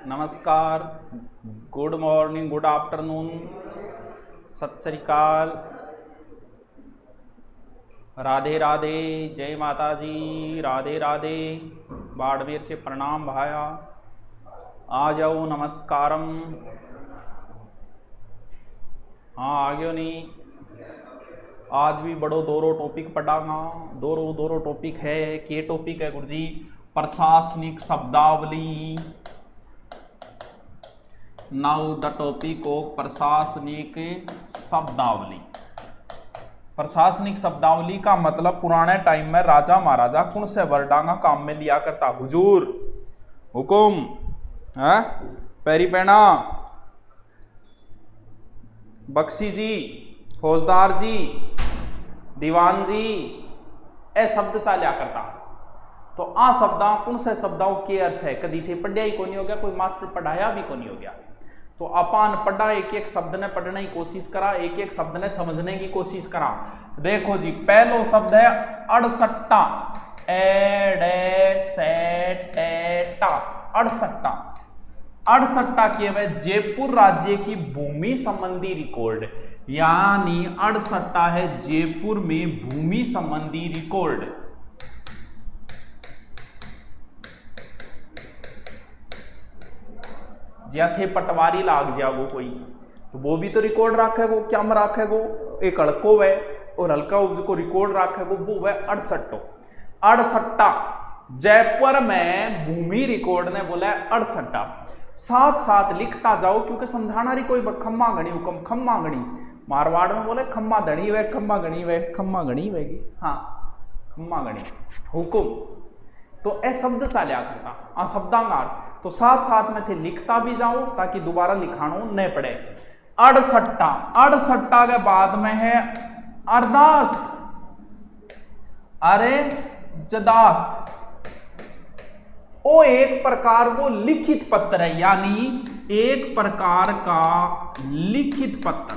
नमस्कार, good morning, good afternoon, सत श्री अकाल, राधे राधे, जय माता जी, राधे राधे, बाड़मेर से प्रणाम भाया, आ जाओ, नमस्कारम। हाँ आ गयो नहीं, आज भी बड़ो दोरो टॉपिक पढ़ागा। दोरो टॉपिक है, के टॉपिक है गुरुजी? प्रशासनिक शब्दावली। नाउ द टॉपिक ऑफ प्रशासनिक शब्दावली। प्रशासनिक शब्दावली का मतलब पुराने टाइम में राजा महाराजा कौन से वर्डांगा काम में लिया करता? हुजूर, हुकुम, है पैरी पैना, बख्शी जी, फौजदार जी, दीवान जी, ए शब्द चालिया करता। तो आ शब्दा कौन से शब्दों के अर्थ है? कदी थे पढ़िया ही कोनी हो गया, कोई मास्टर पढ़ाया भी कोनी हो गया। तो अपन पढ़ा, एक एक शब्द ने पढ़ने की कोशिश करा, एक एक शब्द ने समझने की कोशिश करा। देखो जी, पहलो शब्द है अड़सट्टा, अड़सट्टा। अड़सट्टा केवल जयपुर राज्य की भूमि संबंधी रिकॉर्ड, यानी अड़सट्टा है जयपुर में भूमि संबंधी रिकॉर्ड। ज्या थे पटवारी लाग जागो कोई, तो वो भी तो रिकॉर्ड रखेगो। क्या में रखेगो? एक हल्को है और हल्का उसको रिकॉर्ड रखेगो, वो है अड़सट्टो। अड़सट्टा जयपुर में भूमि रिकॉर्ड ने बोला है अड़सट्टा। साथ साथ लिखता जाओ, क्योंकि समझाना रही कोई खम्मा गणी हुकम, खम्मा गणी। मारवाड़ में बोले खम्मा धनी वे, खम्मा गणी वे, खम्मा गणी वेगी, हाँ खम्मा गणी हुकुम। तो ए शब्द चालिया करता, शब्दांगार। तो साथ साथ में थे लिखता भी जाओ ताकि दोबारा लिखानो न पड़े। अड़सट्टा, अड़सट्टा के बाद में है अर्दास्त, अरे जदास्त। वो एक प्रकार को लिखित पत्र है, यानी एक प्रकार का लिखित पत्र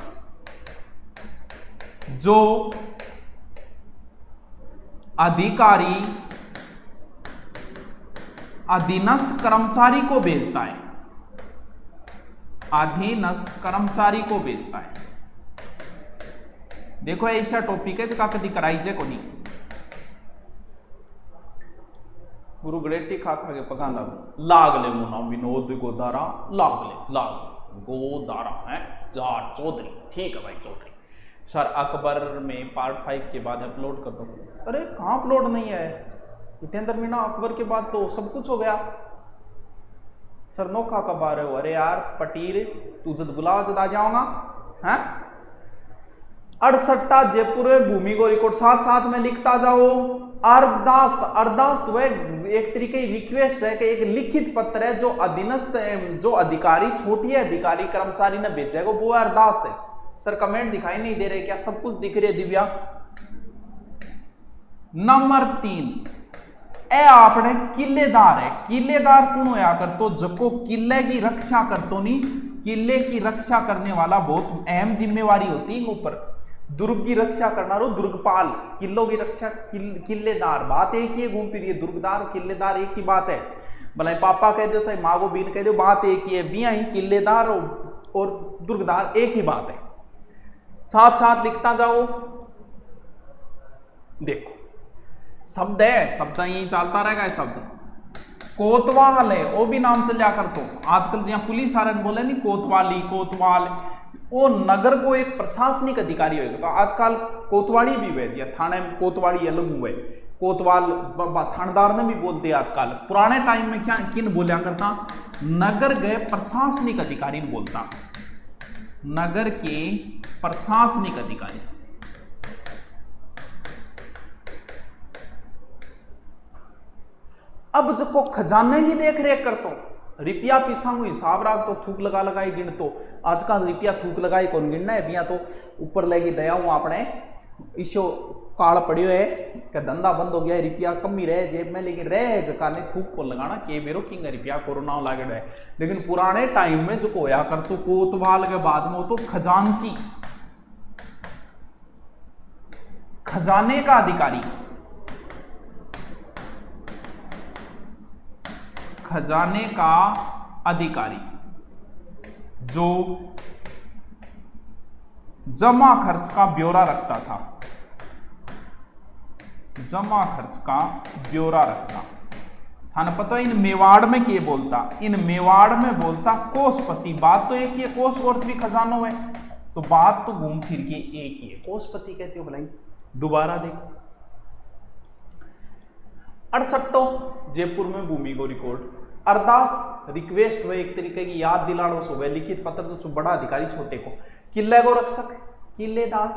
जो अधिकारी अधीनस्थ कर्मचारी को भेजता है, अधीनस्थ कर्मचारी को भेजता है। देखो ऐसा टॉपिक है जिसका कभी कराई जे को नहीं। गुरु गलेटी खा खा के पकांदा लाग ले मुना विनोद गोदारा, लाग गोदारा है जार चौधरी। ठीक है भाई चौधरी। सर अकबर में पार्ट 5 के बाद अपलोड कर दो। अरे कहाँ अपलोड नहीं है? इतने मीना अकबर के बाद तो सब कुछ हो गया। सर नोखा कब आ रहे हो? अरे यार पटीर, तू जद बुला जद आ जाऊंगा। हैं अड़सट्टा जयपुर भूमि को रिकॉर्ड, साथ साथ में लिखता जाओ। अर्दास्त, अर्दास्त वह एक तरीके की रिक्वेस्ट है कि एक लिखित पत्र है जो अधीनस्थ, जो अधिकारी, छोटी अधिकारी कर्मचारी ने भेजेगा, वो अर्दास्त है। सर कमेंट दिखाई नहीं दे रहे क्या? सब कुछ दिख रहे दिव्या। नंबर 3 ए आपने किलेदार है। किलेदार कौन होया कर? तो जको किले की रक्षा कर तो नहीं, किले की रक्षा करने वाला बहुत अहम जिम्मेवारी होती है ऊपर। दुर्ग की रक्षा करना रो दुर्गपाल, किलों की रक्षा किलेदार। बात एक ही है, घूम फिर, दुर्गदार और किलेदार एक ही बात है। भले पापा कह दो चाहे माँ को बीन कह दो, बात एक ही है। बिया ही किलेदार और दुर्गदार एक ही बात है। साथ साथ लिखता जाओ। देखो शब्द है, शब्द यही चलता रहेगा। शब्द कोतवाल है, वो भी नाम से लिया कर। तो आजकल जहां पुलिस आ रहे बोले नहीं कोतवाली, कोतवाल, वो नगर को एक प्रशासनिक अधिकारी होगा। तो आजकल कोतवाली भी हुए, जी थाने में कोतवाली अलग हुए, कोतवाल थानेदार ने भी बोलते हैं आजकल। पुराने टाइम में क्या किन बोलिया करता? नगर गए प्रशासनिक अधिकारी बोलता, नगर के प्रशासनिक अधिकारी। अब जो खजाने की देख रेख कर तो रुपया पिसांगू हिसाब रख तो थूक लगा लगाई गिन। तो आजकल रुपया थूक लगाई कौन गिनना है? बिया तो ऊपर लेगी दया हूं आपने इशो काल पड़ियो है कि धंधा बंद हो गया है, रुपया कम ही रहे जेब में, लेकिन रहे जका ने थूक को लगाना के मेरो किंग रुपया कोरोना लागे रहे। लेकिन पुराने टाइम में जो कोया कर तो कोतवाल के बाद में तो खजांची, खजाने का अधिकारी, खजाने का अधिकारी जो जमा खर्च का ब्यौरा रखता था, जमा खर्च का ब्यौरा रखता था ना। पता इन मेवाड़ में क्या बोलता, इन मेवाड़ में बोलता कोषपति। बात तो एक ही है, कोष अर्थ भी खजानो है, तो बात तो घूम फिर के एक ही है, कोषपति कहते हो भलाई। दोबारा देखो 68 जयपुर में भूमि को रिकॉर्ड अरदास रिक्वेस्ट व एक तरीके की याद दिलानो सो गए लिखित पत्र जो बड़ा अधिकारी छोटे को किले को रक्षक किलेदार,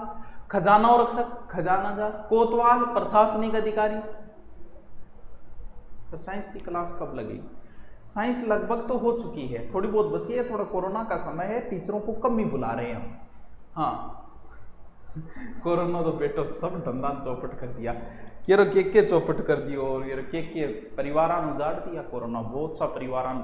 खजाना और रक्षक खजानादार, कोतवाल प्रशासनिक अधिकारी। सर साइंस की क्लास कब लगेगी? साइंस लगभग तो हो चुकी है, थोड़ी बहुत बची है, थोड़ा कोरोना का समय है, टीचरों को कम ही बुला रहे हैं हम। हाँ कोरोना तो बेटो सब धंधा चौपट कर दिया, के चौपट कर दियो, और ये के परिवारान उजाड़ दिया कोरोना। बहुत सा परिवारान,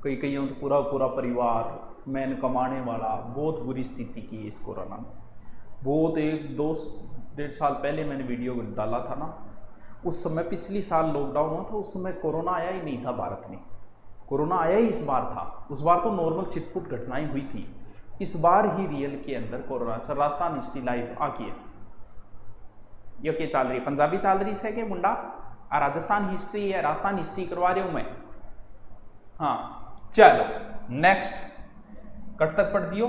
कई तो पूरा पूरा परिवार मैन कमाने वाला, बहुत बुरी स्थिति की इस कोरोना ने। बहुत एक 2-1.5 साल पहले मैंने वीडियो डाला था ना, उस समय पिछली साल लॉकडाउन हुआ था, उस समय कोरोना आया ही नहीं था भारत में। कोरोना आया ही इस बार था, उस बार तो नॉर्मल छिटपुट घटनाएं हुई थी, इस बार ही रियल के अंदर corona. Sir Rajasthan history live आकी ये क्या चल रही है, पंजाबी चल रही है कि मुंडा राजस्थान हिस्ट्री है, राजस्थान हिस्ट्री करवा रही हूं मैं। हाँ चलो नेक्स्ट, कट तक पढ़ दियो,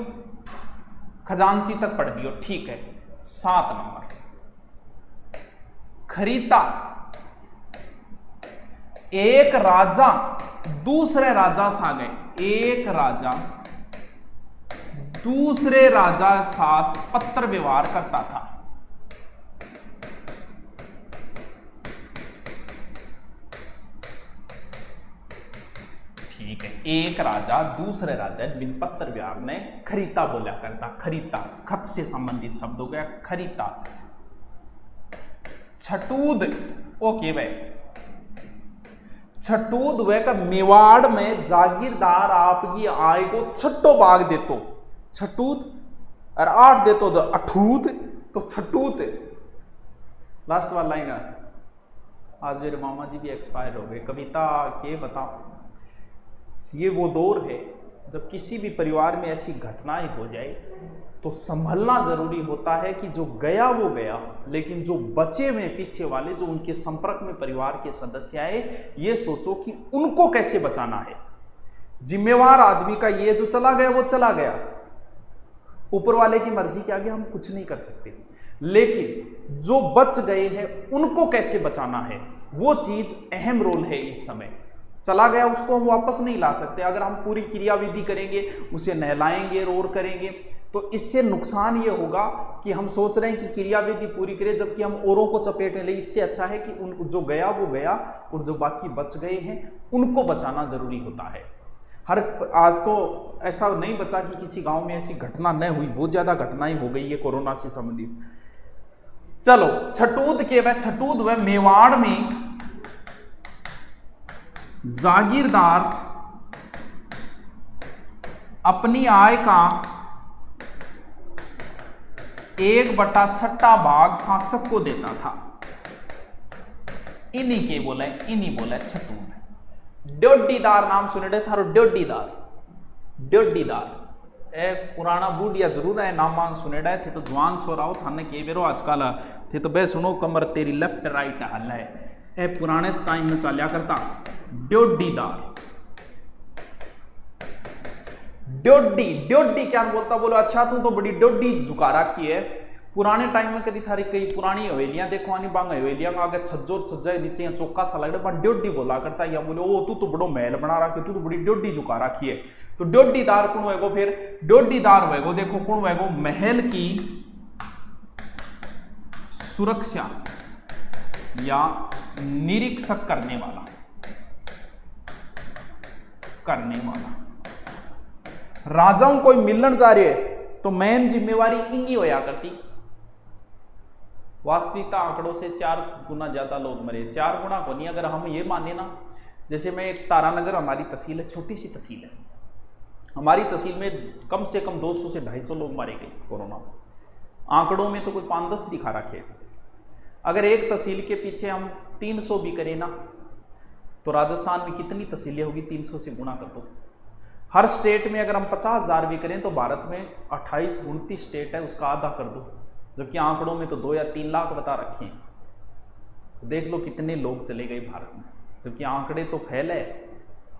खजांची तक पढ़ दियो, ठीक है। 7 नंबर खरीदा। एक राजा दूसरे राजा सा गए, एक राजा दूसरे राजा साथ पत्र व्यवहार करता था। ठीक है, एक राजा दूसरे राजा बिन पत्र व्यवहार ने खरीदा बोला करता, खरीदा खत से संबंधित शब्द हो गया खरीदा। छटूद ओके भाई, छटूद वह का मेवाड़ में जागीरदार आपकी आय को छठो भाग देतो, छटूत और 8 देतो तो अठूत, तो छटूत। लास्ट वाला लाइन है, आज मेरे मामा जी भी एक्सपायर हो गए। कविता के बताओ, ये वो दौर है जब किसी भी परिवार में ऐसी घटनाएं हो जाए तो संभलना जरूरी होता है कि जो गया वो गया, लेकिन जो बचे हुए पीछे वाले, जो उनके संपर्क में परिवार के सदस्य आए, ये सोचो कि उनको कैसे बचाना है। जिम्मेवार आदमी का ये जो चला गया वो चला गया, ऊपर वाले की मर्जी के आगे हम कुछ नहीं कर सकते, लेकिन जो बच गए हैं उनको कैसे बचाना है, वो चीज अहम रोल है इस समय। चला गया उसको हम वापस नहीं ला सकते, अगर हम पूरी क्रियाविधि करेंगे, उसे नहलाएंगे और करेंगे, तो इससे नुकसान ये होगा कि हम सोच रहे हैं कि क्रियाविधि पूरी करें, जबकि हम औरों को चपेट ले। इससे अच्छा है कि उन जो गया वो गया, और जो बाकी बच गए हैं उनको बचाना जरूरी होता है। आज तो ऐसा नहीं बचा कि किसी गांव में ऐसी घटना न हुई, बहुत ज्यादा घटनाएं हो गई है कोरोना से संबंधित। चलो छटूद के वह छटूद वह मेवाड़ में जागीरदार अपनी आय का 1/6 भाग शासक को देता था। इन्हीं के बोले, इन्हीं बोले छटूद। ड्योढ़ीदार नाम सुने थारो, ड्योढ़ीदार, ड्योढ़ीदार ए पुराना बूढ़िया जरूर है, नाम मांग सुने थे तो जवान छोराओ थाने के बेरो आजकल थे तो बे सुनो कमर तेरी लेफ्ट राइट हल है, ए पुराने टाइम में चलिया करता। ड्योढ़ीदार, ड्योढ़ी क्या बोलता, बोलो अच्छा तू तो बड़ी ड्योढ़ी झुका रखी है। पुराने टाइम में कभी थारी कई पुरानी हवेलियां देखो आनी, बांग हवेलियां में आगे छज्जो छज्जा नीचे या चौका सा लग रहा, ड्योढ़ी बोला करता, या बोले ओ तू तो बड़ो महल बना रखी, तू तो बड़ी ड्योढ़ी झुका रखी है। तो ड्योढ़ीदार कौन होएगो, फिर ड्योढ़ीदार होएगो, देखो कौन होएगो, महल की सुरक्षा या निरीक्षक करने वाला, राजाओं कोई मिलन जा रहे तो मेन जिम्मेवारी इंगी होया करती। वास्तविकता आंकड़ों से 4 गुना ज्यादा लोग मरे, 4 गुना को नहीं। अगर हम ये माने ना, जैसे मैं एक तारानगर हमारी तहसील है, छोटी सी तहसील है, हमारी तहसील में कम से कम 200 से 250 लोग मारे गए कोरोना। आंकड़ों में तो कोई 5-10 दिखा रखे। अगर एक तहसील के पीछे हम 300 भी करें ना, तो राजस्थान में कितनी तहसीलें होगी, 300 से गुणा कर दो। हर स्टेट में अगर हम 50,000 भी करें तो भारत में 28-29 स्टेट है, उसका आधा कर दो, जबकि आंकड़ों में तो 2 या 3 लाख बता रखे हैं। तो देख लो कितने लोग चले गए भारत में, जबकि आंकड़े तो फैल है।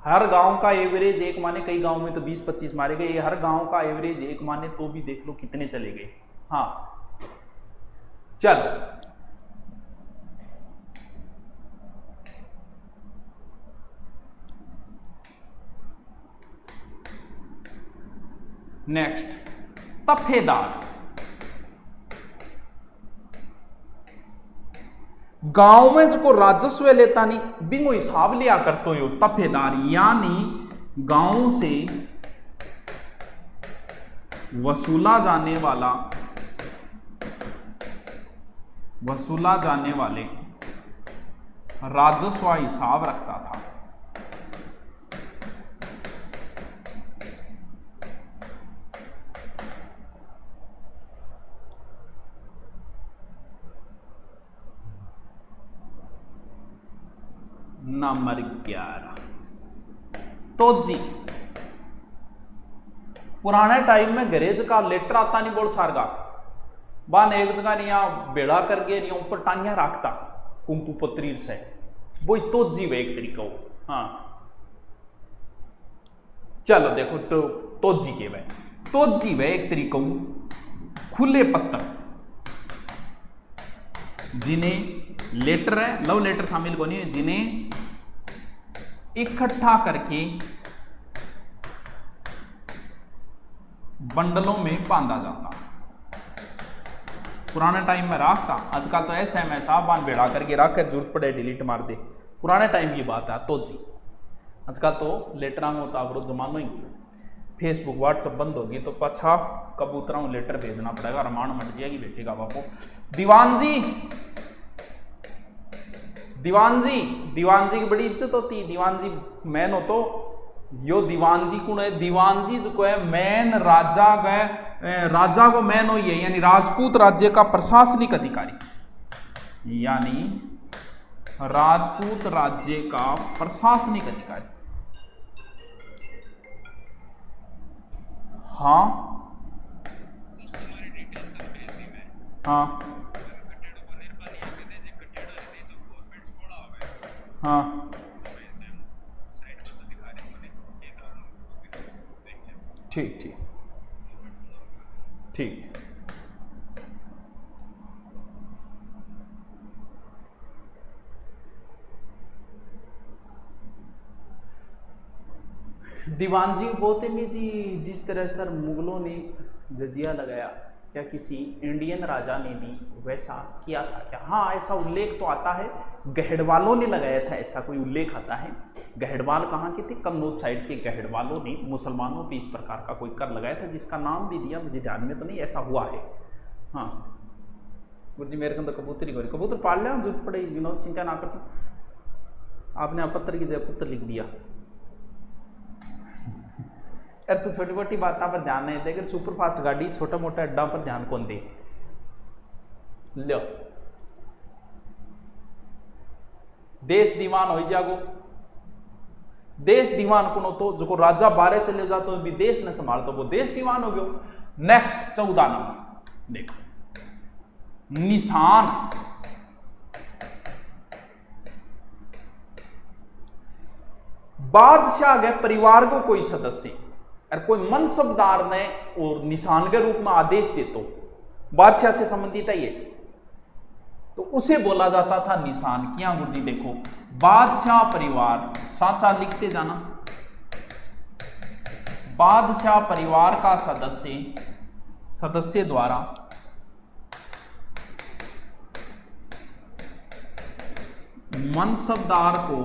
हर गांव का एवरेज एक माने, कई गांव में तो 20-25 मारे गए, हर गांव का एवरेज एक माने तो भी देख लो कितने चले गए। हाँ चलो नेक्स्ट, तफेदार। गांव में जो राजस्व लेता नहीं बिंगो हिसाब लिया करते हो तफेदार, यानी गांव से वसूला जाने वाले राजस्व हिसाब रखता था। Number 11, Toji. पुराने टाइम में गरेज का लेटर आता नहीं बोल सारगा, बान एक जगह नहीं यहाँ बेड़ा करके नहीं ऊपर टांगिया रखता कुंपू पत्रीर से, वो तोजी वे एक तरीका हो। हाँ चलो देखो तो तोजी के वे, तोजी वे एक तरीका खुले पत्थर जिन्हें लेटर है, लव लेटर शामिल को नहीं है, जिन्हें इकट्ठा करके बंडलों में बांधा जाता। पुराने टाइम में रखता, आजकल तो SMS आप बांध बेड़ा करके रख कर जरूरत पड़े डिलीट मार दे। पुराने टाइम की बात है तो जी, आजकल तो लेटर में होता वो जमानो ही। फेसबुक व्हाट्सअप बंद होगी तो पछा कबूतरों में लेटर भेजना पड़ेगा, रमान मट जाएगी बेटेगा बापू। दीवान जी की बड़ी इज्जत होती। दीवान जी मैन हो तो यो दीवान जी कौन है, दीवान जी जो है मैन राजा गए, राजा को मैन हो है, यानी राजपूत राज्य का प्रशासनिक अधिकारी, यानी राजपूत राज्य का प्रशासनिक अधिकारी। हाँ हाँ हाँ ठीक ठीक ठीक। दीवान जी बोलते नहीं जी, जिस तरह सर मुगलों ने जजिया लगाया, क्या किसी इंडियन राजा ने भी वैसा किया था क्या? हाँ ऐसा उल्लेख तो आता है, गहड़वालों ने लगाया था, ऐसा कोई उल्लेख आता है। गहड़वाल कहाँ के थे? कन्नौज साइड के गहड़वालों ने मुसलमानों पे इस प्रकार का कोई कर लगाया था, जिसका नाम भी दिया, मुझे ध्यान में तो नहीं, ऐसा हुआ है। हाँ गुरु जी मेरे को तो कबूतर ही, कबूतर पाल लिया जो पड़े विनोद, चिंता ना कर, आपने पत्थर की जगह पुत्र लिख दिया। यार तो छोटी मोटी बातों पर ध्यान नहीं दे, सुपर फास्ट गाड़ी छोटा मोटा अड्डा पर ध्यान कौन दे। लो देश दीवान हो जागो, देश दीवान को तो जो को राजा बारे चले जाते भी देश ने संभालते वो देश दीवान हो गयो। नेक्स्ट 14 नंबर देखो, निशान। बादशाह के परिवार को कोई सदस्य और कोई मनसबदार ने और निशान के रूप में आदेश दे तो बादशाह से संबंधित है ये, तो उसे बोला जाता था निशान। क्या गुरु जी देखो, बादशाह परिवार, साथ साथ लिखते जाना, बादशाह परिवार का सदस्य द्वारा मनसबदार को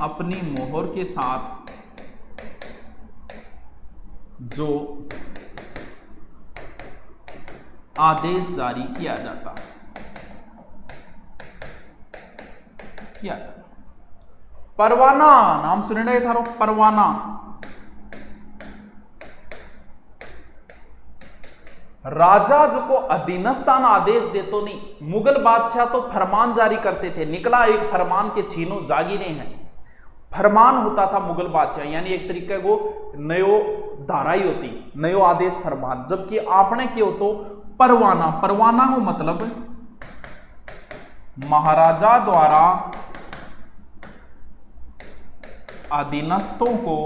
अपनी मोहर के साथ जो आदेश जारी किया जाता परवाना, नाम सुने था परवाना। राजा जो को अधीनस्थान आदेश दे तो नहीं, मुगल बादशाह तो फरमान जारी करते थे। निकला एक फरमान के छीनो जागीरे हैं, फरमान होता था मुगल बादशाह, यानी एक तरीके को नयो धाराई होती, नयो आदेश फरमान। जबकि आपने क्यों तो परवाना, परवाना को मतलब महाराजा द्वारा अधीनस्थों को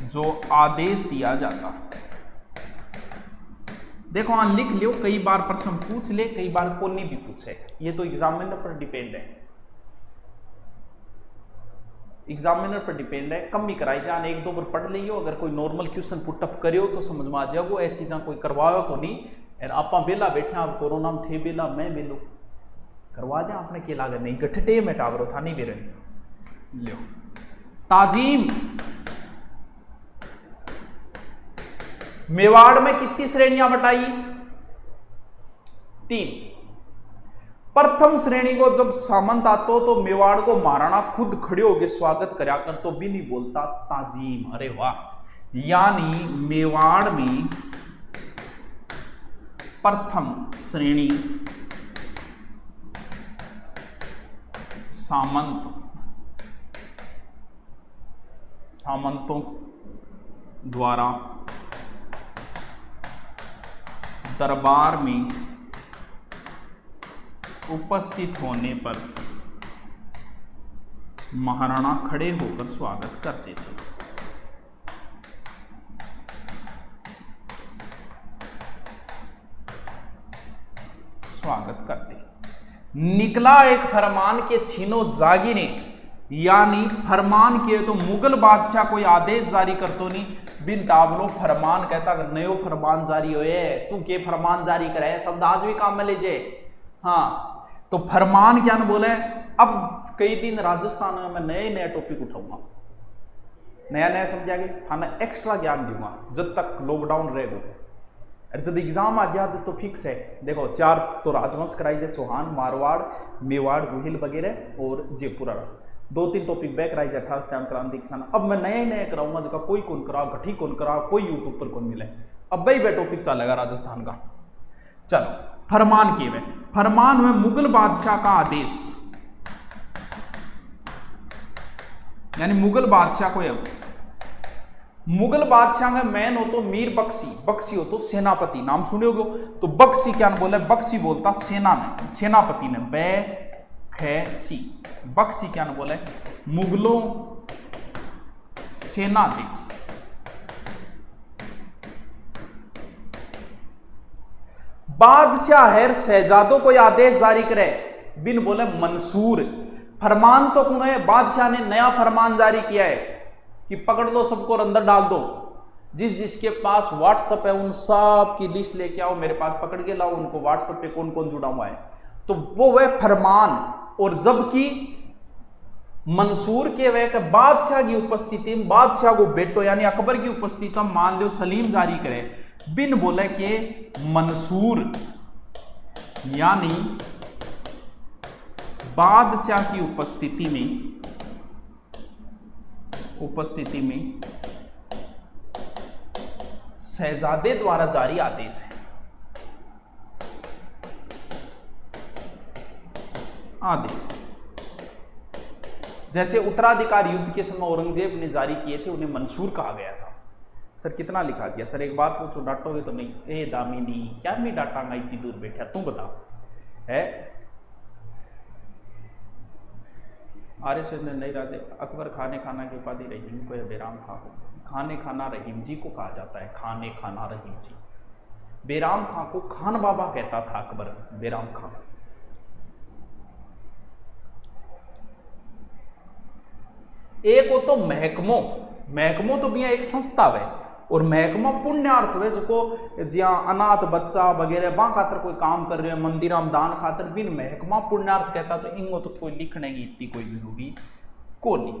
जो आदेश दिया जाता। देखो हाँ लिख लियो, कई बार प्रश्न पूछ ले, कई बार कौन नहीं भी पूछे, ये तो एग्जामिनर पर डिपेंड है, एग्जामिनर पर डिपेंड है। कम भी कराई जान, एक दो बार पढ़ लियो, अगर कोई नॉर्मल क्वेश्चन पुटअप करियो तो समझ में आ जाओ, ये चीज़ा कोई करवाओ को नहीं। आप बेला बैठे, आप कोरोना में थे बेला, मैं बेलो करवा दें आपने के लागत नहीं, गठटे में टावरो था नहीं बेरे लियो। ताजीम, मेवाड़ में कितनी श्रेणियां बताई? 3। प्रथम श्रेणी को जब सामंत आतो तो मेवाड़ को महाराणा खुद खड़े होकर स्वागत करया कर, तो भी नहीं बोलता ताजीम। अरे वाह, यानी मेवाड़ में प्रथम श्रेणी सामंतों द्वारा दरबार में उपस्थित होने पर महाराणा खड़े होकर स्वागत करते थे। स्वागत करते। निकला एक फरमान के छीनो जागीरे, यानी फरमान के तो मुगल बादशाह कोई आदेश जारी करतो नहीं, बिन ताबलो फरमान कहता नयो फरमान जारी होए, तू के फरमान जारी करे, शब्द आज भी काम में ले जे। हाँ तो फरमान क्या न बोले। अब कई दिन राजस्थान में मैं नए नए टॉपिक उठाऊंगा, नया नया समझाएंगे, थाना एक्स्ट्रा ज्ञान दूंगा जब तक लॉकडाउन रहेगा। जब एग्जाम आ जाए जब तो फिक्स है। देखो 4 तो राजवंश कराई जाए, चौहान, मारवाड़, मेवाड़, गुहिल वगैरह और जयपुर। 2-3 टॉपिक बैक कराई जाए, 18 सत्यावन क्रांति किसान। अब मैं नए नए कराऊंगा जगह कोई कौन करा, घटी कौन करा, कोई यूट्यूब पर कौन मिले। अब भाई वह टॉपिक चलेगा राजस्थान का। चलो फरमान के वे, फरमान में मुगल बादशाह का आदेश, यानी मुगल बादशाह को, मुगल बादशाह का मैन हो तो मीर बख्शी, बख्शी हो तो सेनापति, नाम सुनोगे तो बख्शी क्या बोले, बख्शी बोलता सेना में, सेनापति ने बैखसी, बख्शी क्या बोले मुगलों सेनाध्यक्ष। बादशाह है शहजादों को आदेश जारी करे, बिन बोले मंसूर। फरमान तो कौन है, बादशाह ने नया फरमान जारी किया है कि पकड़ लो सबको और अंदर डाल दो, जिस जिसके पास व्हाट्सएप है उन सब की लिस्ट लेके आओ मेरे पास, पकड़ के लाओ उनको व्हाट्सएप पे कौन कौन जुड़ा हुआ है। तो वो वह फरमान, और जबकि मंसूर के वह बादशाह की उपस्थिति में, बादशाह को बेटो यानी अकबर की उपस्थिति में मान लो सलीम जारी करे, बिन बोले कि मंसूर यानी बादशाह की उपस्थिति में शहजादे द्वारा जारी आदेश है। आदेश जैसे उत्तराधिकार युद्ध के समय औरंगजेब ने जारी किए थे, उन्हें मंसूर कहा गया था। सर कितना लिखा दिया? सर एक बात पूछो, डांटोगे तो नहीं? ए दामिनी क्या मैं डांटांगा, इतनी दूर बैठा तू बता है। आर्य ने नई राजे अकबर खाने खाना की उपाधि रहीम को या बेराम खां को, खाने खाना रहीम जी को कहा जाता है, खाने खाना रहीम जी। बेराम खां को खान बाबा कहता था अकबर, बेराम खां। एक हो तो महकमो, महकमो तो भैया एक संस्था है, और महकमा पुण्यार्थ है जो जिया अनाथ बच्चा वगैरह वहां खातर कोई काम कर रहे हैं, मंदिर में दान खातर, बिन महकमा पुण्यार्थ कहता। तो इनको तो कोई लिखने की इतनी कोई जरूरी को नहीं।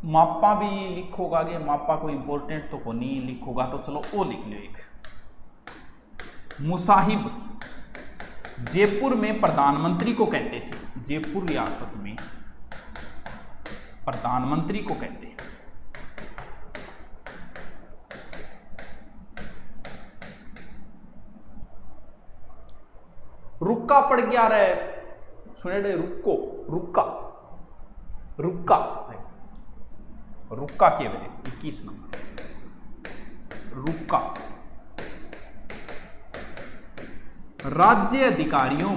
मापा भी लिखोगा, मापा कोई इंपॉर्टेंट तो को नहीं लिखोगा, तो चलो वो लिख लो। एक मुसाहिब जयपुर में प्रधानमंत्री को कहते थे, जयपुर रियासत में प्रधानमंत्री को कहते हैं। रुक्का पड़ गया रे, सुने रे, रुक्को, रुक्का, रुक्का, रुक्का के बजे 21 नंबर, रुक्का। राज्य अधिकारियों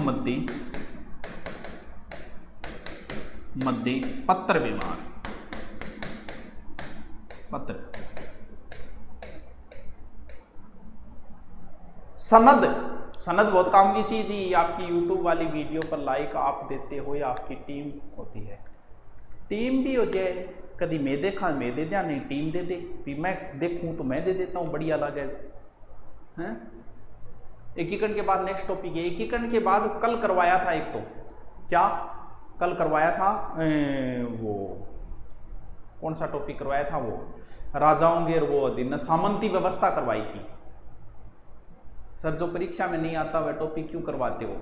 मध्य पत्र व्यवहार, पत्र। सनद, सनद बहुत काम की चीज ही। आपकी यूट्यूब वाली वीडियो पर लाइक आप देते हो या आपकी टीम होती है, टीम भी हो जाए, कभी मैं देखा मैं दे दिया, नहीं टीम दे दे, फिर मैं देखूं तो मैं दे देता हूं, बढ़िया लगे हैं। एकीकरण के बाद नेक्स्ट टॉपिक है, एकीकरण के बाद कल करवाया था एक, तो क्या कल करवाया था वो कौन सा टॉपिक करवाया था, वो राजाओं के वो अधीन सामंती व्यवस्था करवाई थी। सर जो परीक्षा में नहीं आता वह टॉपिक क्यों करवाते हो,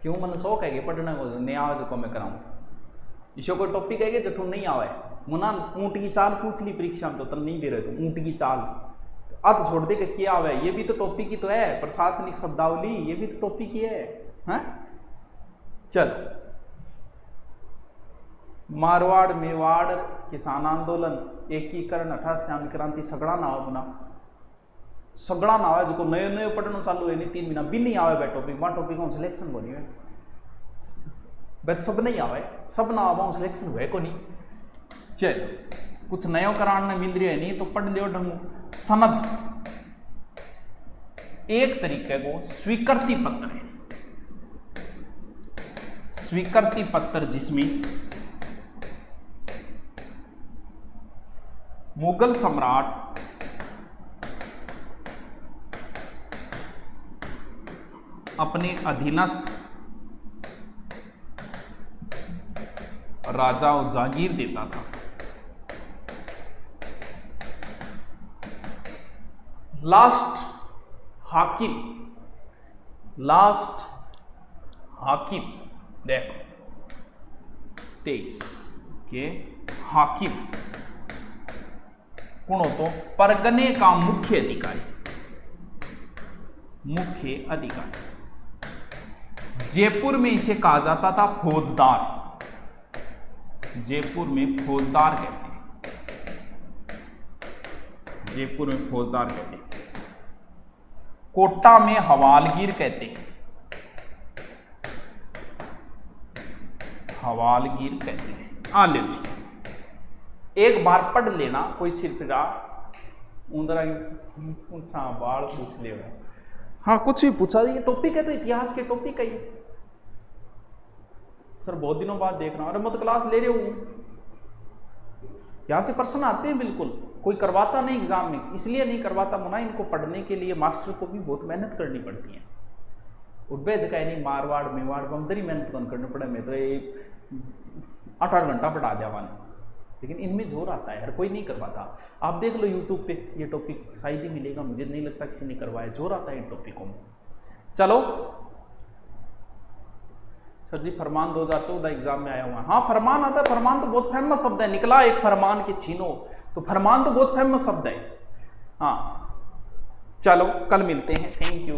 क्यों मन शौक है कि पढ़ने को नहीं आवे जो मैं कराऊं, इसको कोई टॉपिक है कि जठू नहीं आवे, मुना ऊँट की चाल पूछ ली परीक्षा में तो तब नहीं दे रहे, तो ऊँट की चाल तो छोड़ दे कि क्या आवे, ये भी तो टॉपिक ही तो है, प्रशासनिक शब्दावली ये भी तो टॉपिक ही है, हैं? चल, मारवाड़ मेवाड़ किसान आंदोलन, एकीकरण, 28 क्रांति, सगड़ा ना हो बना, सगड़ा ना आवे जो नए नए पढ़ना चालू है, नहीं 3 महीना भी नहीं आवे बे टॉपिक, वहाँ टॉपिक में सिलेक्शन को नहीं है, बस सब नहीं आवे, सब ना आवा सिलेक्शन हुए को नहीं। चल, कुछ नयो कराने मिल रही है नहीं तो पढ़ लियो ढंग। सनद एक तरीके को स्वीकृति पत्र है, स्वीकृति पत्र जिसमें मुगल सम्राट अपने अधीनस्थ राजाओं जागीर देता था। लास्ट हाकिम देखो 23 के हाकिम कौन हो, तो परगने का मुख्य अधिकारी, जयपुर में इसे कहा जाता था फौजदार, जयपुर में फौजदार कहते हैं, जयपुर में फौजदार कहते हैं, कोटा में हवालगीर कहते हैं, हवालगीर कहते हैं। आ लीजिए एक बार पढ़ लेना, कोई सिर्फ उंदरा पूछा बाल पूछ ले, हाँ कुछ भी पूछा, ये टॉपिक है तो इतिहास के टॉपिक है ये। सर बहुत दिनों बाद देख रहा हूं, अरे मैं तो क्लास ले रही हूं, यहां से प्रश्न आते हैं, बिल्कुल कोई करवाता नहीं एग्जाम में, इसलिए नहीं करवाता मुना, इनको पढ़ने के लिए मास्टर को भी बहुत मेहनत करनी पड़ती है। उठबे जगह नहीं मारवाड़ मेवाड़ बमदरी मेहनत कौन करनी पड़े, मैं तो 8-8 घंटा पढ़ा जावान, लेकिन इनमें जोर आता है, हर कोई नहीं करवाता। आप देख लो यूट्यूब पे, ये टॉपिक शायद ही मिलेगा, मुझे नहीं लगता किसी ने करवाया, जोर आता है इन टॉपिकों में। चलो सर जी फरमान 2014 एग्जाम में आया हुआ है, हाँ फरमान आता है, फरमान तो बहुत फेमस शब्द है, निकला एक फरमान के छीनो, तो फरमान तो बहुत फेमस शब्द है। हाँ चलो कल मिलते हैं, थैंक यू।